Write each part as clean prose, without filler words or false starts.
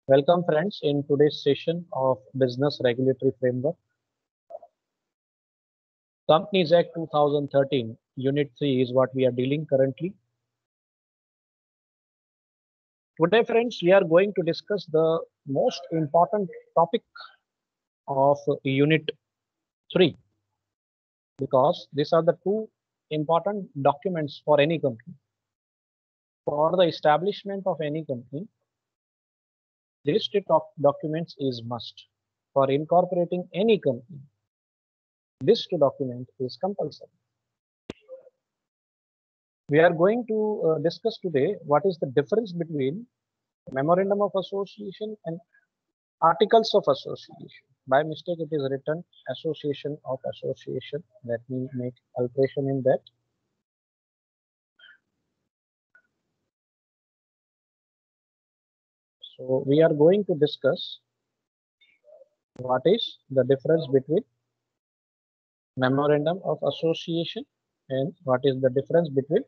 Welcome friends in today's session of Business Regulatory Framework. Companies Act 2013, Unit 3 is what we are dealing currently. Today friends, we are going to discuss the most important topic of Unit 3 because these are the two important documents for any company. For the establishment of any company, these two documents is must. For incorporating any company, this two document is compulsory. We are going to discuss today what is the difference between Memorandum of Association and Articles of Association. By mistake, it is written Association of Association. Let me make alteration in that. So we are going to discuss what is the difference between Memorandum of Association and what is the difference between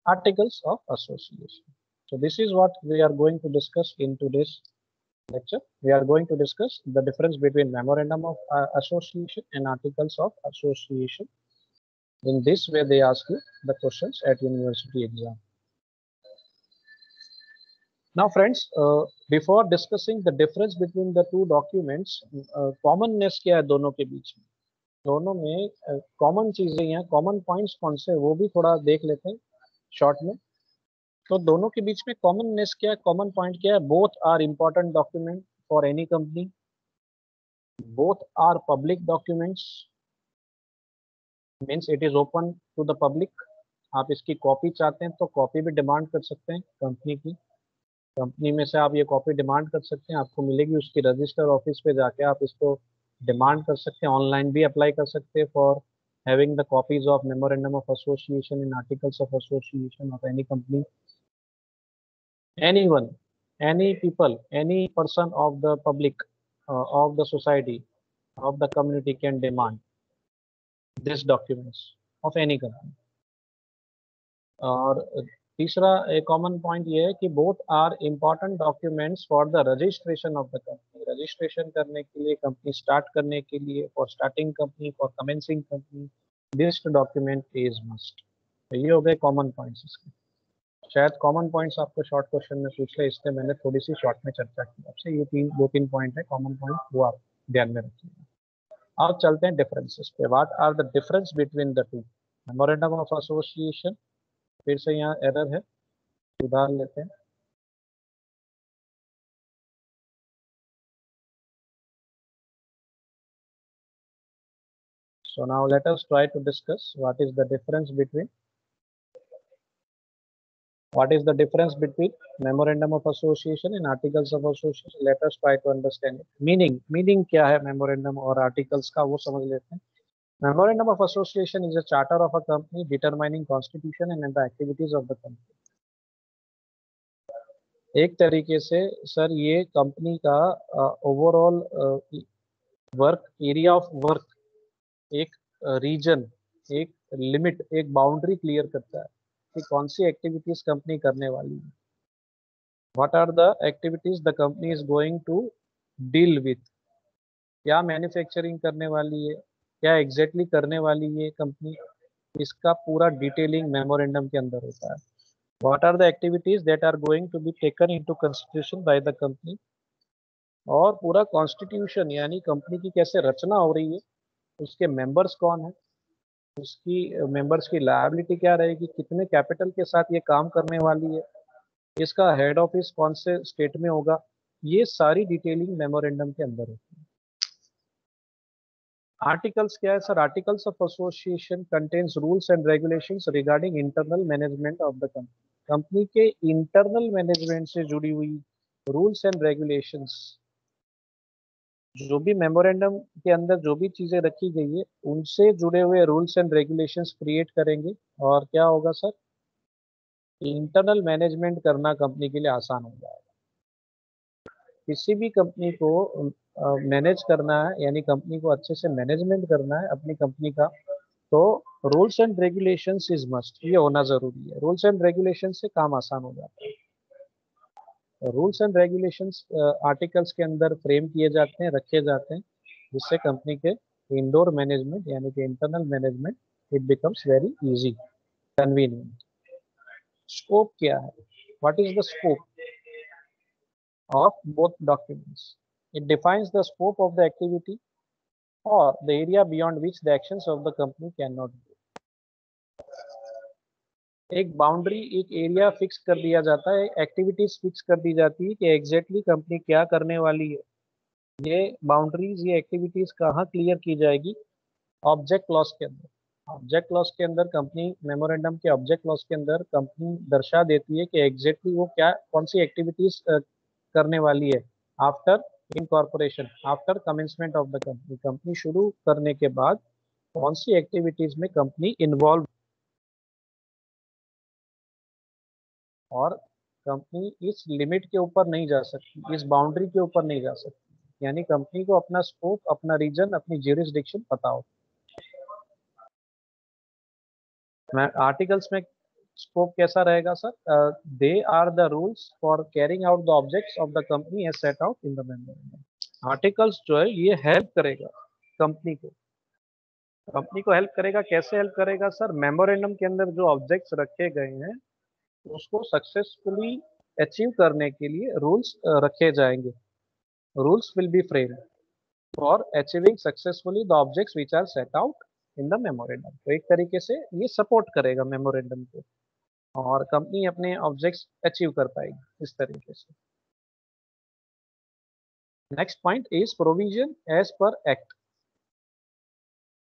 Articles of Association. So this is what we are going to discuss in today's lecture. We are going to discuss the difference between Memorandum of Association and Articles of Association. In this way, they ask you the questions at university exam. Now, friends, before discussing the difference between the two documents, commonness क्या है दोनों के बीच में? दोनों में common चीजें हैं, common points कौन से वो भी थोड़ा देख लेते हैं शॉर्ट में. तो दोनों के बीच में कॉमननेस क्या है, कॉमन पॉइंट क्या है? Both are important document for any company, both are public documents, means it is open to the public. आप इसकी कॉपी चाहते हैं तो कॉपी भी डिमांड कर सकते हैं कंपनी की. कंपनी में से आप ये कॉपी डिमांड कर सकते हैं, आपको मिलेगी. उसकी रजिस्टर ऑफिस पे जाके आप इसको डिमांड कर सकते हैं. ऑनलाइन भी अप्लाई कर सकते हैं for having the copies of memorandum of association in articles of association of any company. Anyone, any people, any person of the public, of the society, of the community can demand these documents of any company. और तीसरा एक common point ये है कि both are important documents for the registration of the company. Registration करने के लिए, company start करने के लिए, for starting company, for commencing company, this document is must. ये हो गए कॉमन पॉइंट्स इसके. शायद कॉमन पॉइंट्स आपको शॉर्ट क्वेश्चन में पूछ ले, इसलिए मैंने थोड़ी सी शॉर्ट में चर्चा की आपसे. ये दो तीन पॉइंट है कॉमन पॉइंट, वो आप ध्यान में रखिएगा. अब चलते हैं डिफरेंसेस पे. What are the difference between the two? Memorandum of association, फिर से यहाँ एरर है, सुधार लेते हैं. So now let us try to discuss what is the difference between Memorandum of Association and Articles of Association. Let us try to understand it. Meaning क्या है Memorandum और Articles का, वो समझ लेते हैं. Memorandum of Association is a charter of a company determining constitution and the activities of the company. एक तरीके से सर ये कंपनी का overall work, area of work, एक रीजन, एक लिमिट, एक बाउंड्री क्लियर करता है कि कौन सी एक्टिविटीज कंपनी करने वाली है. What are the activities the company is going to deal with. क्या मैन्युफैक्चरिंग करने वाली है, क्या एग्जैक्टली करने वाली है कंपनी, इसका पूरा डिटेलिंग मेमोरेंडम के अंदर होता है. What are the activities that are going to be taken into consideration by the company. और पूरा कॉन्स्टिट्यूशन यानी कंपनी की कैसे रचना हो रही है, उसके मेंबर्स कौन है, उसकी मेंबर्स की लायबिलिटी क्या रहेगी, कितने कैपिटल के साथ ये काम करने वाली है, इसका हेड ऑफिस कौन से स्टेट में होगा, ये सारी डिटेलिंग मेमोरेंडम के अंदर होती है. आर्टिकल्स क्या है sir? Articles of association contains rules and regulations regarding internal management of the company. Company के इंटरनल मैनेजमेंट से जुड़ी हुई रूल्स एंड रेगुलेशंस, जो भी मेमोरेंडम के अंदर जो भी चीजें रखी गई है उनसे जुड़े हुए रूल्स एंड रेगुलेशंस क्रिएट करेंगे. और क्या होगा सर? इंटरनल मैनेजमेंट करना कंपनी के लिए आसान हो जाएगा. किसी भी कंपनी को मैनेज करना है, यानी कंपनी को अच्छे से मैनेजमेंट करना है अपनी कंपनी का, तो rules and regulations is must, ये होना जरूरी है. रूल्स एंड रेगुलेशन से काम आसान हो जाता है. रूल्स एंड रेगुलेशंस आर्टिकल्स के अंदर फ्रेम किए जाते हैं, रखे जाते हैं, जिससे कंपनी के इंडोर मैनेजमेंट यानी कि internal management it becomes very easy, convenient. Scope क्या है? What is the scope of both documents? It defines the scope of the activity or the area beyond which the actions of the company cannot go. एक boundary, एक area fix कर दिया जाता है, activities fix कर दी जाती है कि एग्जैक्टली कंपनी क्या करने वाली है। ये बाउंड्रीज, ये एक्टिविटीज कहाँ क्लियर की जाएगी? ऑब्जेक्ट क्लॉज के अंदर। ऑब्जेक्ट क्लॉज के अंदर कंपनी मेमोरेंडम के ऑब्जेक्ट क्लॉज के अंदर कंपनी दर्शा देती है कि एग्जैक्टली वो क्या, कौन सी एक्टिविटीज करने वाली है after incorporation, after commencement of the company. Company शुरू करने के बाद कौन सी एक्टिविटीज में कंपनी इन्वॉल्व, और कंपनी इस लिमिट के ऊपर नहीं जा सकती, इस बाउंड्री के ऊपर नहीं जा सकती। यानी कंपनी को अपना स्कोप, अपना रीजन, अपनी ज्यूरिसडिक्शन पता हो। मैं आर्टिकल्स में स्कोप कैसा रहेगा sir? They are the rules for carrying out the objects of the company as set out in the memorandum. Articles जो है ये हेल्प करेगा कंपनी को। कंपनी को हेल्प करेगा, कैसे हेल्प करेगा सर? मेमोरेंडम के अंदर जो ऑब्जेक्ट्स रखे गए हैं उसको सक्सेसफुली अचीव करने के लिए रूल्स रखे जाएंगे। Rules will be framed for achieving successfully the objects which are set out in the memorandum. तो एक तरीके से ये सपोर्ट करेगा मेमोरेंडम को और कंपनी अपने ऑब्जेक्ट्स अचीव कर पाएगी इस तरीके से। Next point is provision as per act.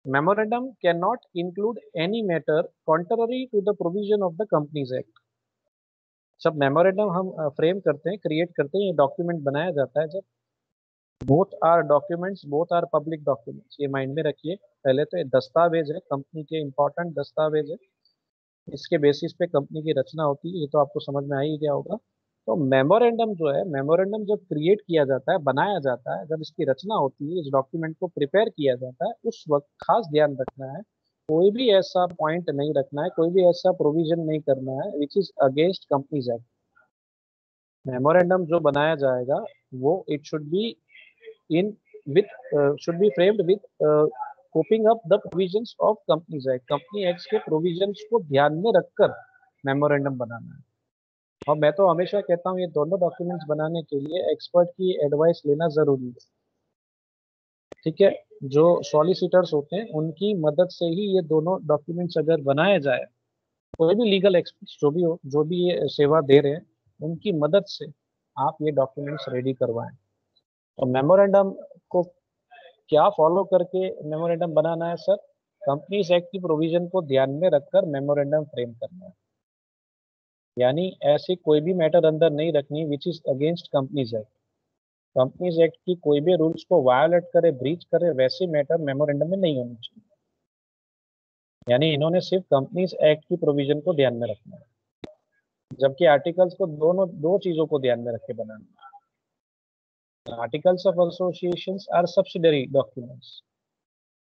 Memorandum can not include any matter contrary to the provision of the companies act. जब मेमोरेंडम हम फ्रेम करते हैं, क्रिएट करते हैं, ये डॉक्यूमेंट बनाया जाता है, जब both are documents, both are public documents, ये माइंड में रखिए। पहले तो ये दस्तावेज है, कंपनी के इंपॉर्टेंट दस्तावेज है, इसके बेसिस पे कंपनी की रचना होती है, ये तो आपको समझ में आ ही गया होगा। तो मेमोरेंडम जो है, मेमोरेंडम जब क्रिएट किया जाता है, बनाया जाता है, जब इसकी रचना होती है, इस डॉक्यूमेंट को प्रिपेयर किया जाता है, उस वक्त खास ध्यान रखना है, कोई भी ऐसा पॉइंट नहीं रखना है, कोई भी ऐसा प्रोविजन नहीं करना है which is against companies act. Memorandum जो बनाया जाएगा वो it should be in with, should be framed with coping up the provisions of companies act. Company act के प्रोविजंस को ध्यान में रखकर मेमोरेंडम बनाना है। और मैं तो हमेशा कहता हूँ ये दोनों डॉक्यूमेंट्स बनाने के लिए एक्सपर्ट की एडवाइस लेना जरूरी है। ठीक है, जो सॉलिसिटर्स होते हैं उनकी मदद से ही ये दोनों डॉक्यूमेंट्स अगर बनाए जाए, कोई भी लीगल एक्सपर्ट्स जो भी हो, जो भी ये सेवा दे रहे हैं, उनकी मदद से आप ये डॉक्यूमेंट्स रेडी करवाएं। तो मेमोरेंडम को क्या फॉलो करके मेमोरेंडम बनाना है सर? कंपनीज एक्ट की प्रोविजन को ध्यान में रखकर मेमोरेंडम फ्रेम करना है। यानी ऐसी कोई भी मैटर अंदर नहीं रखनी which is against companies act. Companies act की कोई भी रूल्स को वायोलेट करे, ब्रीच करे, वैसे मैटर मेमोरेंडम में नहीं होनी चाहिए। यानी इन्होंने सिर्फ कंपनीज एक्ट की प्रोविजन को ध्यान में रखना है, जबकि आर्टिकल्स को दोनों दो चीजों को ध्यान में रख के बनाना है। Articles of associations are subsidiary documents,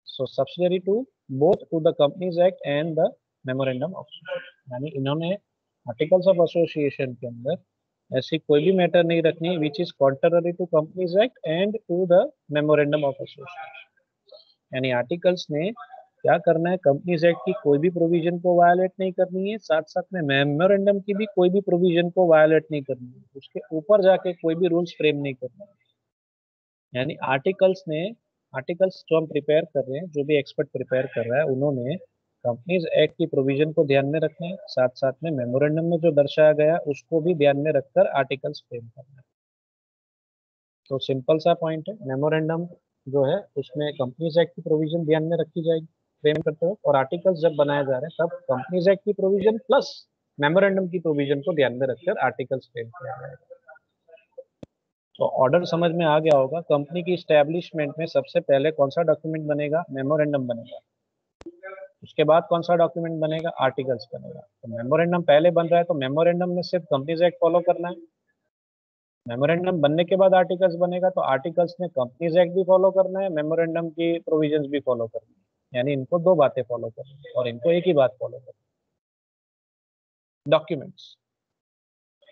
so subsidiary to both to the companies act and the memorandum of, यानी इन्होंने आर्टिकल्स ऑफ एसोसिएशन के अंदर ऐसी कोई भी मैटर नहीं रखनी which is contrary to companies act and to the memorandum of association. यानी आर्टिकल्स ने क्या करना है? कंपनीज एक्ट की कोई भी प्रोविजन को वायलेट नहीं करनी है, साथ साथ में मेमोरेंडम की भी कोई भी प्रोविजन को वायलेट नहीं करनी है, उसके ऊपर जाके कोई भी रूल्स फ्रेम नहीं करना है। यानी आर्टिकल्स जो हम प्रिपेयर कर रहे हैं, जो भी एक्सपर्ट प्रिपेयर कर रहा है, उन्होंने कंपनीज एक्ट की प्रोविजन को ध्यान में रखना है, साथ साथ में मेमोरेंडम में जो दर्शाया गया उसको भी ध्यान में रखकर आर्टिकल्स फ्रेम करना है। तो सिंपल सा पॉइंट है, मेमोरेंडम जो है उसमें कंपनीज एक्ट की प्रोविजन ध्यान में रखी जाएगी फ्रेम करते हुए, और आर्टिकल्स जब बनाए जा रहे हैं तब कंपनीज एक्ट की प्रोविजन प्लस मेमोरेंडम की प्रोविजन को ध्यान में रखकर आर्टिकल्स फ्रेम किया जाएगा। तो ऑर्डर समझ में आ गया होगा। कंपनी की स्टैब्लिशमेंट में सबसे पहले कौन सा डॉक्यूमेंट बनेगा? मेमोरेंडम बनेगा। उसके बाद कौन सा डॉक्यूमेंट बनेगा? आर्टिकल्स बनेगा। तो मेमोरेंडम पहले बन रहा है तो मेमोरेंडम में सिर्फ कंपनीज एक्ट फॉलो करना है। मेमोरेंडम बनने के बाद आर्टिकल्स बनेगा तो आर्टिकल्स में कंपनीज एक्ट भी फॉलो करना है, मेमोरेंडम की प्रोविजंस भी फॉलो करनी है। यानी इनको दो बातें फॉलो करनी है और इनको एक ही बात फॉलो करनी है। डॉक्यूमेंट्स,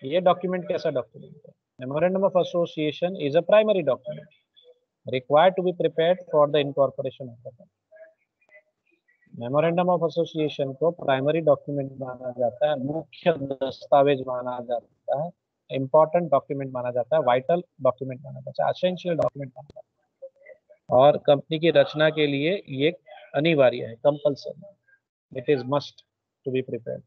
ये डॉक्यूमेंट कैसा डॉक्यूमेंट है? Memorandum of association is a primary document required to be prepared for the incorporation of the company. Memorandum of association को प्राइमरी डॉक्यूमेंट माना जाता है, मुख्य दस्तावेज माना जाता है, इंपॉर्टेंट डॉक्यूमेंट माना जाता है, वाइटल डॉक्यूमेंट माना जाता है, एसेंशियल डॉक्यूमेंट माना जाता है, और कंपनी की रचना के लिए ये अनिवार्य है, compulsory, it is must to be prepared.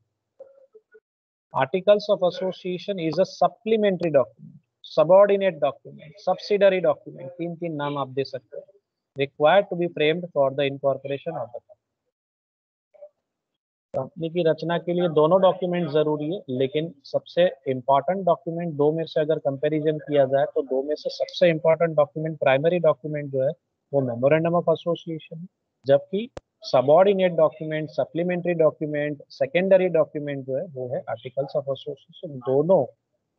Articles of association is a supplementary document, subordinate document, subsidiary document, तीन तीन नाम आप दे सकते हैं, required to be framed for the incorporation of the company. Company की रचना के लिए दोनों डॉक्यूमेंट जरूरी है, लेकिन सबसे इंपॉर्टेंट डॉक्यूमेंट दो में से अगर कंपैरिजन किया जाए तो दो में से सबसे इंपॉर्टेंट डॉक्यूमेंट, प्राइमरी डॉक्यूमेंट जो है वो मेमोरेंडम ऑफ एसोसिएशन है, जबकि subordinate document, supplementary document, secondary document जो है वो है आर्टिकल्स ऑफ एसोसिएशन. दोनों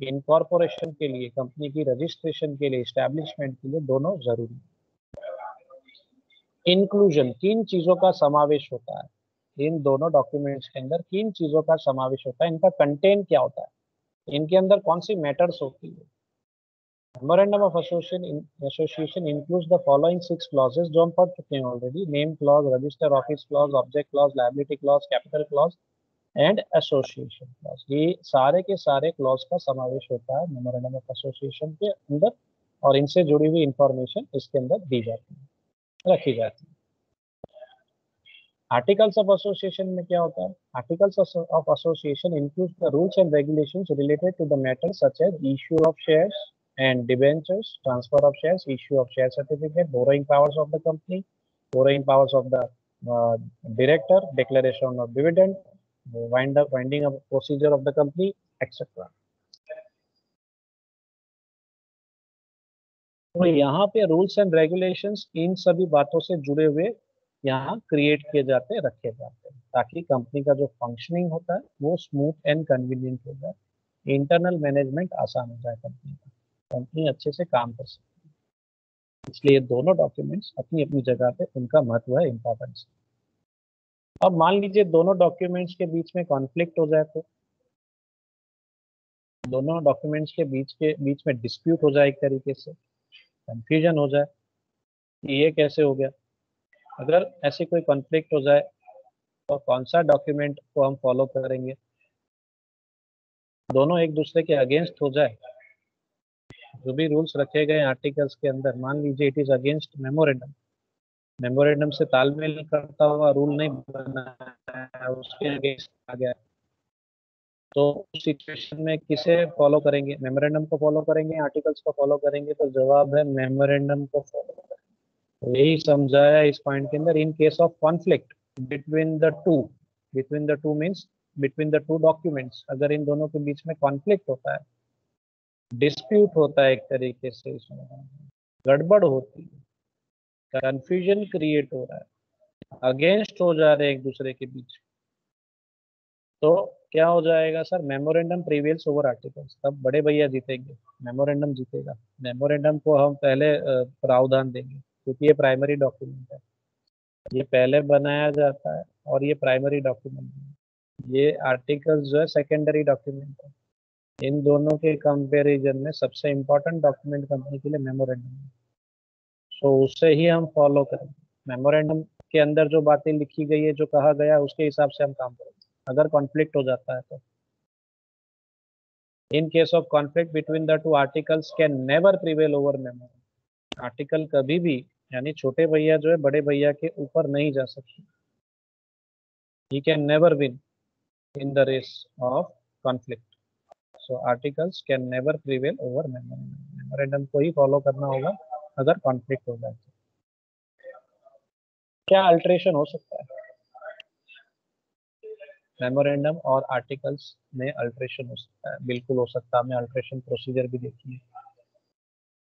इनकॉर्पोरेशन के लिए, कंपनी की रजिस्ट्रेशन के लिए, एस्टैब्लिशमेंट के लिए दोनों जरूरी है. इंक्लूजन, किन चीजों का समावेश होता है इन दोनों डॉक्यूमेंट्स के अंदर, किन चीजों का समावेश होता है, इनका कंटेंट क्या होता है, इनके अंदर कौन सी मैटर्स होती है. Memorandum of association includes the following 6 clauses जो हम पढ़ चुके हैं already: name clause, register office clause, object clause, liability clause, capital clause and association clause. ये सारे के सारे क्लॉज का समावेश होता है मेमोरेंडम ऑफ एसोसिएशन के अंदर, और इनसे जुड़ी हुई इंफॉर्मेशन इसके अंदर दी जाती है, रखी जाती है. आर्टिकल्स ऑफ एसोसिएशन में क्या होता है? Articles of association include the rules and regulations related to the matter such as issue of shares and debentures, transfer of shares, issue of share certificate, borrowing powers of the company, borrowing powers of the director, declaration of dividend, winding up procedure of the company, etc. तो यहाँ पे rules and regulations इन सभी बातों से जुड़े हुए यहाँ create किए जाते हैं, रखे जाते हैं, ताकि कंपनी का जो फंक्शनिंग होता है वो स्मूथ एंड कन्वीनियंट हो जाए, इंटरनल मैनेजमेंट आसान हो जाए, कंपनी का, कंपनी अच्छे से काम कर सके. इसलिए दोनों डॉक्यूमेंट्स अपनी अपनी जगह पे उनका महत्व है, इंपॉर्टेंस. अब मान लीजिए दोनों डॉक्यूमेंट्स के बीच में कॉन्फ्लिक्ट हो जाए, तो दोनों डॉक्यूमेंट्स के बीच में डिस्प्यूट हो जाए, एक तरीके से कंफ्यूजन हो जाए कि ये कैसे हो गया. अगर ऐसे कोई कॉन्फ्लिक्ट हो जाए तो कौन सा डॉक्यूमेंट को हम फॉलो करेंगे? दोनों एक दूसरे के अगेंस्ट हो जाए, जो भी रूल्स रखे गए आर्टिकल्स के अंदर, मान लीजिए it is against memorandum, memorandum से तालमेल करता हुआ रूल नहीं बना है, उसके अगेंस्ट आ गया, तो उस सिचुएशन में किसे फॉलो करेंगे? मेमोरेंडम को फॉलो करेंगे, आर्टिकल्स को फॉलो करेंगे? तो जवाब है मेमोरेंडम को फॉलो करेंगे. यही समझाया इस पॉइंट के अंदर. In case of conflict between the two means between the to documents, अगर इन दोनों के बीच में कॉन्फ्लिक्ट होता है, डिस्प्यूट होता है, एक तरीके से इसमें गड़बड़ होती है, कंफ्यूजन क्रिएट हो रहा है, अगेंस्ट हो जा रहे हैं एक दूसरे के बीच, तो क्या हो जाएगा sir? Memorandum prevails over articles. तब बड़े भैया जीतेंगे, मेमोरेंडम जीतेगा. मेमोरेंडम को हम पहले प्रावधान देंगे, क्योंकि ये प्राइमरी डॉक्यूमेंट है, ये पहले बनाया जाता है और ये प्राइमरी डॉक्यूमेंट है. ये आर्टिकल्स जो है सेकेंडरी डॉक्यूमेंट है. इन दोनों के कंपैरिजन में सबसे इंपॉर्टेंट डॉक्यूमेंट कंपनी के लिए मेमोरेंडम है, तो उसे ही हम फॉलो करेंगे. मेमोरेंडम के अंदर जो बातें लिखी गई है, जो कहा गया, उसके हिसाब से हम काम करेंगे. अगर कॉन्फ्लिक्ट हो जाता है तो in case of conflict between the to articles can never prevail over memorandum. Article कभी भी, यानी छोटे भैया जो है बड़े भैया के ऊपर नहीं जा सकते. He can never win in the race of conflict. So articles can never prevail over memorandum. Memorandum को ही फॉलो करना होगा अगर कॉन्फ्लिक्ट हो जाए तो. क्या अल्टरेशन हो सकता है? मेमोरेंडम और आर्टिकल्स में अल्टरेशन हो सकता है, बिल्कुल हो सकता है. हमने अल्टरेशन प्रोसीजर भी देखी है.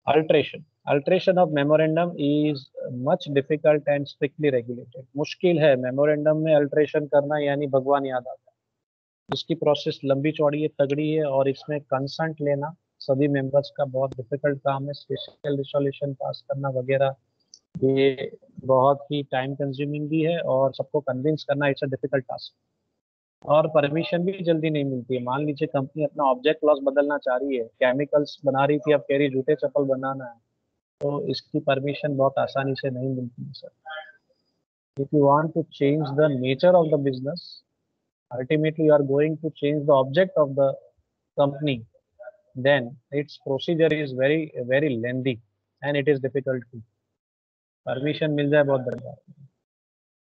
Alteration of memorandum is much difficult and strictly regulated. मुश्किल है मेमोरेंडम में अल्टरेशन करना, यानी भगवान याद आता है. इसकी प्रोसेस लंबी चौड़ी है, तगड़ी है, और इसमें कंसेंट लेना सभी मेंबर्स का बहुत डिफिकल्ट काम है. स्पेशल रिजोल्यूशन पास करना वगैरह, ये बहुत ही टाइम कंज्यूमिंग भी है, और सबको कन्विंस करना इट्स अ डिफिकल्ट टास्क. और परमिशन भी जल्दी नहीं मिलती है। मान लीजिए कंपनी अपना ऑब्जेक्ट क्लॉज बदलना चाह रही है, केमिकल्स बना रही थी, अब कह रही जूते चप्पल बनाना है, तो इसकी परमिशन बहुत आसानी से नहीं मिलती है sir. If you want to change the nature of the business, ultimately you are going to change the object of the company, then its procedure is very lengthy and it is difficult to permission मिल जाए बहुत बड़ी बात है।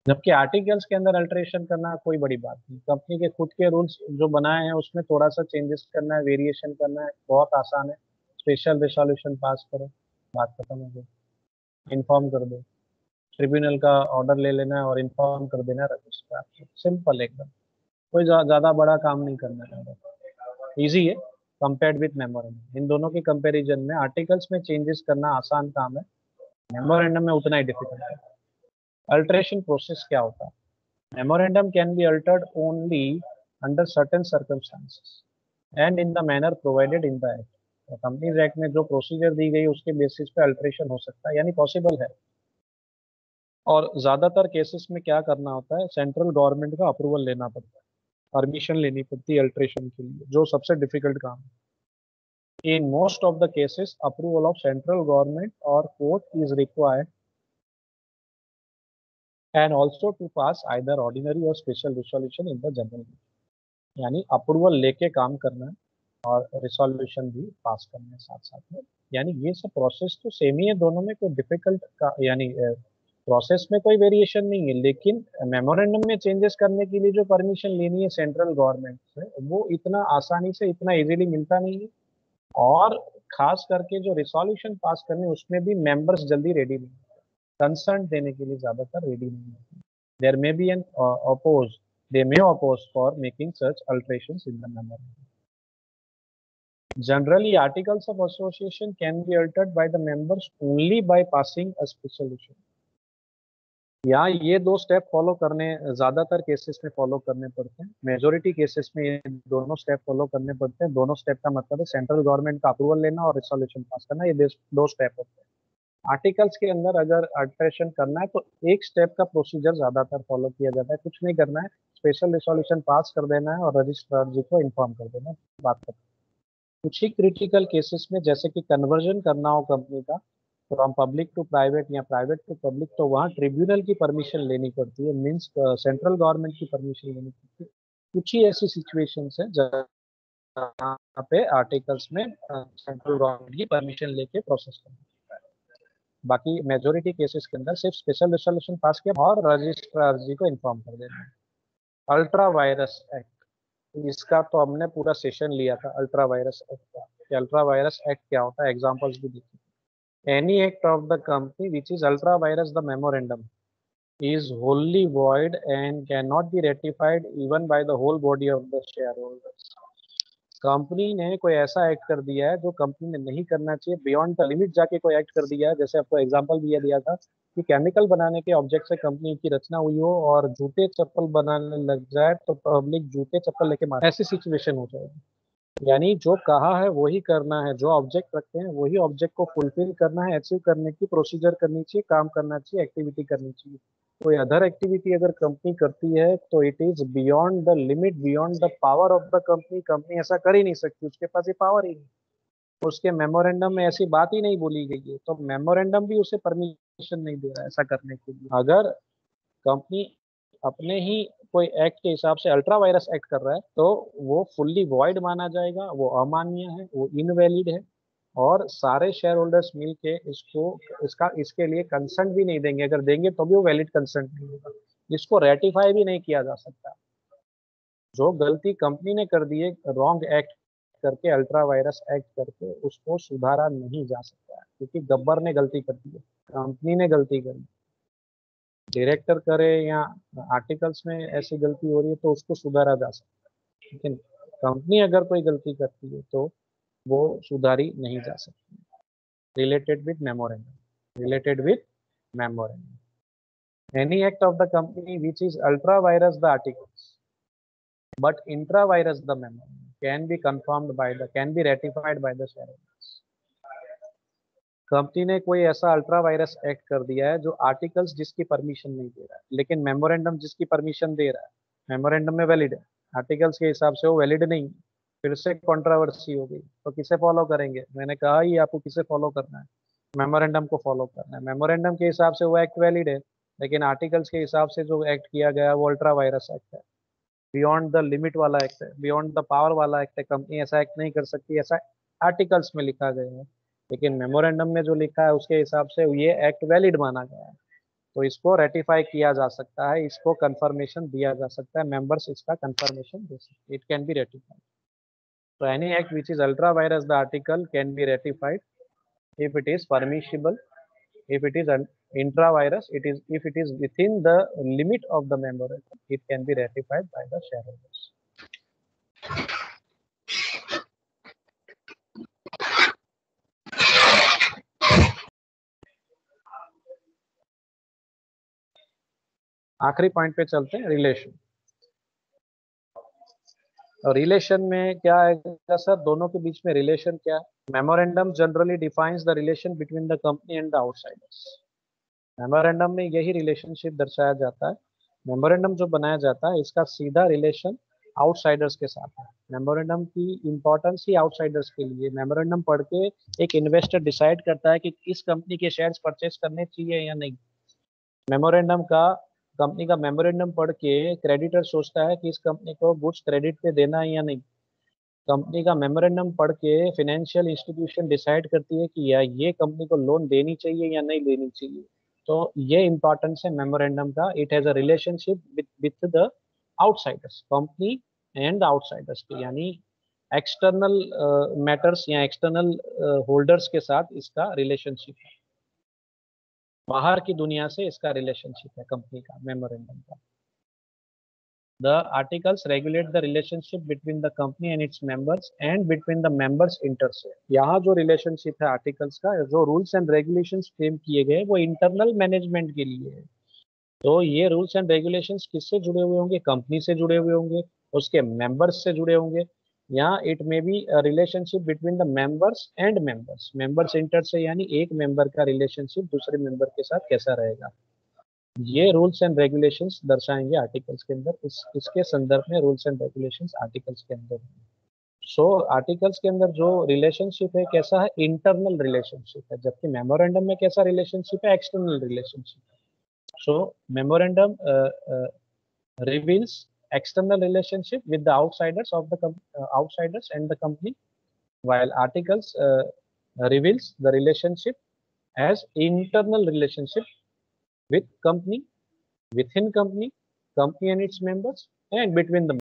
जबकि articles के अंदर alteration करना कोई बड़ी बात नहीं, कंपनी के खुद के रूल्स जो बनाए हैं उसमें थोड़ा सा चेंजेस करना है, वेरिएशन करना है, बहुत आसान है। स्पेशल रिजोल्यूशन पास करो, बात खत्म हो गई। इन्फॉर्म कर दो, ट्रिब्यूनल का ऑर्डर ले लेना है और इन्फॉर्म कर देना रजिस्ट्रार, सिंपल एकदम। कोई ज्यादा बड़ा काम नहीं करना है, इजी है कंपेयर्ड विथ मेमोरेंडम। इन दोनों के कंपैरिजन में आर्टिकल्स में चेंजेस करना आसान काम है, मेमोरेंडम में उतना ही डिफिकल्ट है। अल्टरेशन प्रोसेस क्या होता है? Memorandum can be altered only under certain circumstances and in the manner provided in the act. Companies act में जो प्रोसीजर दी गई उसके बेसिस पे अल्टरेशन हो सकता है, यानी पॉसिबल है। और ज्यादातर केसेस में क्या करना होता है, सेंट्रल गवर्नमेंट का अप्रूवल लेना पड़ता है, परमिशन लेनी पड़ती है अल्टरेशन के लिए, जो सबसे डिफिकल्ट काम है। In most of the cases, approval of central government or court is required, and also to pass either ordinary or special resolution in the general meeting. यानी अप्रूवल लेके काम करना है और रिसोल्यूशन भी पास करना है साथ साथ में। यानी ये सब प्रोसेस तो सेम ही है दोनों में, कोई डिफिकल्ट का यानी प्रोसेस में कोई वेरिएशन नहीं है। लेकिन मेमोरेंडम में चेंजेस करने के लिए जो परमिशन लेनी है सेंट्रल गवर्नमेंट से, वो इतना आसानी से इतना इजीली मिलता नहीं है। और खास करके जो रिसोल्यूशन पास करने उसमें भी मेंबर्स जल्दी रेडी नहीं, कंसर्न देने के लिए ज्यादातर रेडी नहीं होते। There may be an oppose, they may oppose for making such alterations in the memorandum. Generally, articles of association can be altered by the members only by passing a special issue. यहाँ ये दो step follow करने, ज्यादातर cases में follow करने पड़ते हैं, majority cases में ये दोनों स्टेप फॉलो करने पड़ते हैं। दोनों स्टेप का मतलब है सेंट्रल गवर्नमेंट का अप्रूवल लेना और रिसोल्यूशन पास करना, ये दो स्टेप होते हैं। आर्टिकल्स के अंदर अगर अल्टरेशन करना है तो एक स्टेप का प्रोसीजर ज्यादातर फॉलो किया जाता है, कुछ नहीं करना है, स्पेशल रिसोल्यूशन पास कर देना है और रजिस्ट्रार जी को इन्फॉर्म कर देना है, बात करते हैं। कुछ ही क्रिटिकल केसेस में जैसे कि कन्वर्जन करना हो कंपनी का फ्रॉम पब्लिक टू प्राइवेट या प्राइवेट टू पब्लिक, तो वहाँ ट्रिब्यूनल की परमिशन लेनी पड़ती है, मीन्स सेंट्रल गवर्नमेंट की परमिशन लेनी पड़ती है। कुछ ही ऐसी सिचुएशंस है जहाँ पे आर्टिकल्स में सेंट्रल गवर्नमेंट की परमिशन लेके प्रोसेस करना पड़ता है। बाकी मेजोरिटी केसेस के अंदर सिर्फ स्पेशल रेजोल्यूशन पास किया और रजिस्ट्रार जी को इन्फॉर्म कर देना है। अल्ट्रा वायरस एक्ट, इसका तो हमने पूरा सेशन लिया था अल्ट्रा वायरस एक्ट का। अल्ट्रा वायरस एक्ट क्या होता है, एग्जांपल्स भी देखिए। Any act of the company which is ultra vires the memorandum is wholly void and cannot be ratified even by the whole body of the shareholders। Company ने कोई ऐसा act कर दिया है जो कंपनी ने नहीं करना चाहिए, बियॉन्ड द लिमिट जाके कोई एक्ट कर दिया है, जैसे आपको एग्जांपल भी दिया था कि केमिकल बनाने के ऑब्जेक्ट से कंपनी की रचना हुई हो और जूते चप्पल बनाने लग जाए तो पब्लिक जूते चप्पल लेके मारे, ऐसी सिचुएशन हो जाएगी। यानी जो कहा है वही करना है, जो ऑब्जेक्ट रखते हैं वही ऑब्जेक्ट को फुलफिल करना है, अचीव करने की प्रोसीजर करनी चाहिए, काम करना चाहिए, एक्टिविटी करनी चाहिए। कोई अदर एक्टिविटी अगर कंपनी करती है तो it is beyond the limit, beyond the power of the company. Company ऐसा कर ही नहीं सकती, उसके पास ये पावर ही नहीं, उसके मेमोरेंडम में ऐसी बात ही नहीं बोली गई है, तो मेमोरेंडम भी उसे परमिशन नहीं दे रहा है ऐसा करने के लिए। अगर कंपनी अपने ही कोई एक्ट के हिसाब से अल्ट्रा वायरस एक्ट कर रहा है तो वो फुल्ली वॉइड माना जाएगा, वो अमान्य है, वो इनवैलिड है, और सारे शेयर होल्डर्स मिल के इसके लिए कंसेंट भी नहीं देंगे। अगर देंगे तो भी वो वैलिड कंसेंट नहीं होगा, इसको रेटिफाई भी नहीं किया जा सकता। जो गलती कंपनी ने कर दी है रॉन्ग एक्ट करके, अल्ट्रा वायरस एक्ट करके, उसको सुधारा नहीं जा सकता है, क्योंकि गब्बर ने गलती कर दी है, कंपनी ने गलती कर दी। डायरेक्टर करे या आर्टिकल्स में ऐसी गलती हो रही है तो उसको सुधारा जा सकता है, लेकिन कंपनी अगर कोई गलती करती है तो वो सुधारी नहीं जा सकती। Related with memorandum, related with memorandum, any act of the company which is ultra vires the articles but intra virus the memorandum can be confirmed by the can be ratified by the shareholders। Company ने कोई ऐसा ultra vires act कर दिया है जो articles जिसकी permission नहीं दे रहा है, लेकिन मेमोरेंडम जिसकी परमिशन दे रहा है, मेमोरेंडम में वैलिड है, आर्टिकल्स के हिसाब से वो वैलिड नहीं, फिर से कंट्रोवर्सी हो गई, तो किसे फॉलो करेंगे? मैंने कहा ही आपको किसे फॉलो करना है, मेमोरेंडम को फॉलो करना है। मेमोरेंडम के हिसाब से वो एक्ट वैलिड है, लेकिन आर्टिकल्स के हिसाब से जो एक्ट किया गया है वो अल्ट्रा वायरस एक्ट है, बियॉन्ड द लिमिट वाला एक्ट है, बियॉन्ड द पावर वाला एक्ट है। कंपनी ऐसा एक्ट नहीं कर सकती, ऐसा आर्टिकल्स में लिखा गया है, लेकिन मेमोरेंडम में जो लिखा है उसके हिसाब से ये एक्ट वैलिड माना गया है। तो इसको रेटिफाई किया जा सकता है, इसको कंफर्मेशन दिया जा सकता है, मेंबर्स इसका कंफर्मेशन दे सकते, it can be ratified. So any act which is ultra virus the article can be ratified if it is permissible, if it is intra virus, it is if it is within the limit of the memorandum, it can be ratified by the shareholders. आखिरी point पे चलते हैं, relation. और relation में क्या आएगा sir? दोनों के बीच में रिलेशन क्या है? Memorandum generally defines the relation between the company and the outsiders. Memorandum में यही रिलेशनशिप दर्शाया जाता है। मेमोरेंडम जो बनाया जाता है इसका सीधा रिलेशन आउटसाइडर्स के साथ है। मेमोरेंडम की इंपॉर्टेंस ही आउटसाइडर्स के लिए। मेमोरेंडम पढ़ के एक इन्वेस्टर डिसाइड करता है कि इस कंपनी के शेयर्स परचेस करने चाहिए या नहीं। मेमोरेंडम का कंपनी का मेमोरेंडम पढ़ के क्रेडिटर सोचता है कि इस कंपनी को गुड्स क्रेडिट पे देना है या नहीं। कंपनी का मेमोरेंडम पढ़ के फाइनेंशियल इंस्टीट्यूशन डिसाइड करती है कि या ये कंपनी को लोन देनी चाहिए या नहीं देनी चाहिए। तो ये इंपॉर्टेंस है मेमोरेंडम का। It has a relationship with the outsiders, company and outsiders की, यानी एक्सटर्नल मैटर्स या एक्सटर्नल होल्डर्स के साथ इसका रिलेशनशिप है। बाहर की दुनिया से इसका रिलेशनशिप है कंपनी का, मेमोरेंडम का। The articles regulate the relationship between the company and its members and between the members inter se। यहाँ जो रिलेशनशिप है आर्टिकल्स का, जो रूल्स एंड रेगुलेशंस फ्रेम किए गए वो इंटरनल मैनेजमेंट के लिए है। तो ये रूल्स एंड रेगुलेशंस किससे जुड़े हुए होंगे? कंपनी से जुड़े हुए होंगे, उसके मेंबर्स से जुड़े होंगे। यहाँ it may be relationship between the members and members, members inter से, यानी एक मेंबर का रिलेशनशिप दूसरे मेंबर के साथ कैसा रहेगा, ये रूल्स एंड रेगुलेशंस दर्शाएंगे आर्टिकल्स के अंदर। इसके संदर्भ में रूल्स एंड रेगुलेशंस आर्टिकल्स के अंदर। सो आर्टिकल्स के अंदर जो रिलेशनशिप है कैसा है? इंटरनल रिलेशनशिप है, जबकि मेमोरेंडम में कैसा रिलेशनशिप है? External relationship. So memorandum reveals external relationship with the outsiders of the outsiders and the company, while articles reveals the relationship as internal relationship with company, within company, company and its members, and between the